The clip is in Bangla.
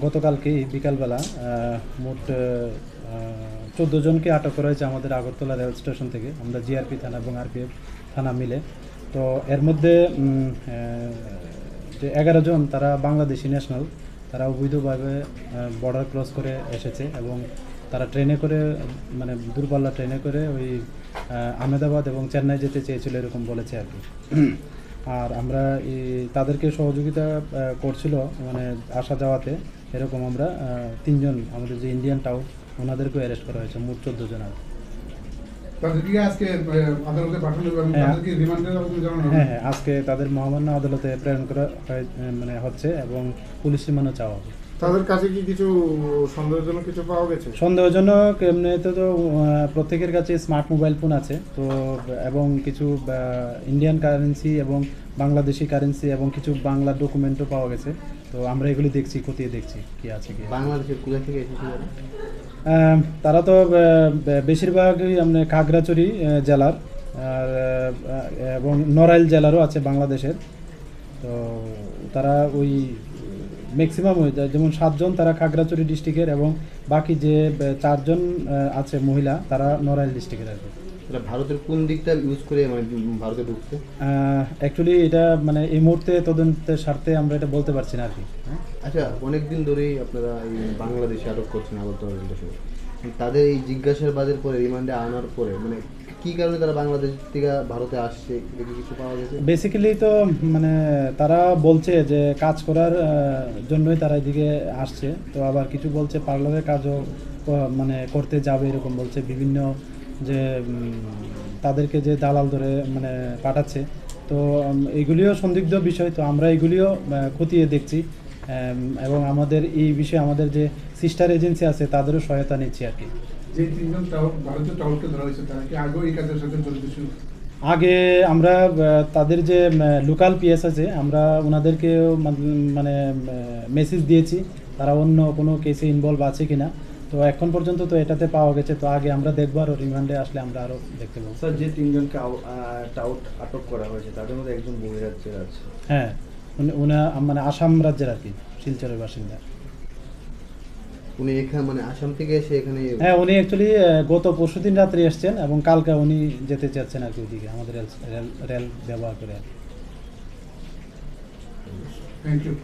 গতকালকে বিকালবেলা মোট 14 জনকে আটক করা হয়েছে আমাদের আগরতলা রেল স্টেশন থেকে। আমরা জিআরপি থানা এবং আরপিএফ থানা মিলে। তো এর মধ্যে যে 11 জন তারা বাংলাদেশি ন্যাশনাল, তারা অবৈধভাবে বর্ডার ক্রস করে এসেছে এবং তারা ট্রেনে করে মানে দূরপাল্লা ট্রেনে করে ওই আহমেদাবাদ এবং চেন্নাই যেতে চেয়েছিল এরকম বলেছে আর কি। আর আমরা তাদেরকে সহযোগিতা করছিল মানে আসা যাওয়াতে, এরকম আমরা 3 জন আমাদের যে ইন্ডিয়ান টাউন ওনাদেরকে অ্যারেস্ট করা হয়েছে, মোট 14 জন। হ্যাঁ, আজকে তাদের মহামান্য আদালতে প্রেরণ করা মানে হচ্ছে এবং পুলিশ রিমান্ডও চাওয়া হবে। তাদের কাছে কি কিছু সন্দেহজনক কিছু পাওয়া গেছে? সন্দেহজনক এমনিতে তো প্রত্যেকের কাছে স্মার্ট মোবাইল ফোন আছে তো, এবং কিছু ইন্ডিয়ান কারেন্সি এবং বাংলাদেশি কারেন্সি এবং কিছু বাংলা ডকুমেন্টও পাওয়া গেছে। তো আমরা এগুলি দেখছি, খতিয়ে দেখছি কি আছে কি। বাংলাদেশের কোথা থেকে এসেছিল তারা? তো বেশিরভাগই আমরা খাগড়াছড়ি জেলার আর এবং নড়াইল জেলারও আছে বাংলাদেশের। তো তারা ওই ম্যাক্সিমাম যেমন 7 জন তারা খাগড়াছড়ি ডিস্ট্রিক্টের এবং বাকি যে 4 জন আছে মহিলা তারা নড়াইল ডিস্ট্রিক্টের আর কি। ভারতের কোন দিকটা ইউজ করে মানে ভারতে ঢুকছে? অ্যাকচুয়ালি এটা মানে এই মুহূর্তে তদন্তের স্বার্থে আমরা এটা বলতে পারছি না আর কি। আচ্ছা, অনেকদিন ধরেই আপনারা এই বাংলাদেশে আটক করছেন আগরতলা রেল স্টেশনে। তাদের এই জিজ্ঞাসাবাদের পরে রিমান্ডে আনার পরে মানে কি কারণে তারা বাংলাদেশ থেকে ভারতে আসছে কিছু পাওয়া গেছে? বেসিক্যালি তো মানে তারা বলছে যে কাজ করার জন্যই তারা এদিকে আসছে। তো আবার কিছু বলছে পার্লারের কাজও মানে করতে যাবে এরকম বলছে। বিভিন্ন যে তাদেরকে যে দালাল ধরে মানে পাঠাচ্ছে, তো এগুলিও সন্দিগ্ধ বিষয়। তো আমরা এগুলিও খতিয়ে দেখছি এবং আমাদের এই বিষয়ে আমাদের যে সিস্টার এজেন্সি আছে তাদেরও সহায়তা নিচ্ছি আর কি। যে 3 জন ভারতীয় টাউটকে ধরা হয়েছে তারা কি আগেও এই কাজের সাথে জড়িত ছিল? আগে আমরা তাদের যে লোকাল পিএস আছে আমরা ওনাদেরকে মানে মেসেজ দিয়েছি তারা অন্য কোনো কেসে ইনভলভ আছে কিনা। তো এখন পর্যন্ত তো এটাতে পাওয়া গেছে। তো আগে আমরা দেখবো, আরও রিমান্ডে আসলে আমরা আরও দেখতে পাবো। স্যার, যে 3 জনকে টাউট আটক করা হয়েছে তাদের মধ্যে একজন বহিরাজ্যের আছে। হ্যাঁ, উনি মানে আসাম রাজ্যের আর কি, শিলচরের বাসিন্দা। উনি এখানে মানে আসাম থেকে এসে এখানে? হ্যাঁ, উনি অ্যাকচুয়ালি গত পরশুদিন রাত্রে এসছেন এবং কালকে উনি যেতে চাচ্ছেন আর কি ওইদিকে আমাদের রেল ব্যবহার করে আর কি। Thank you.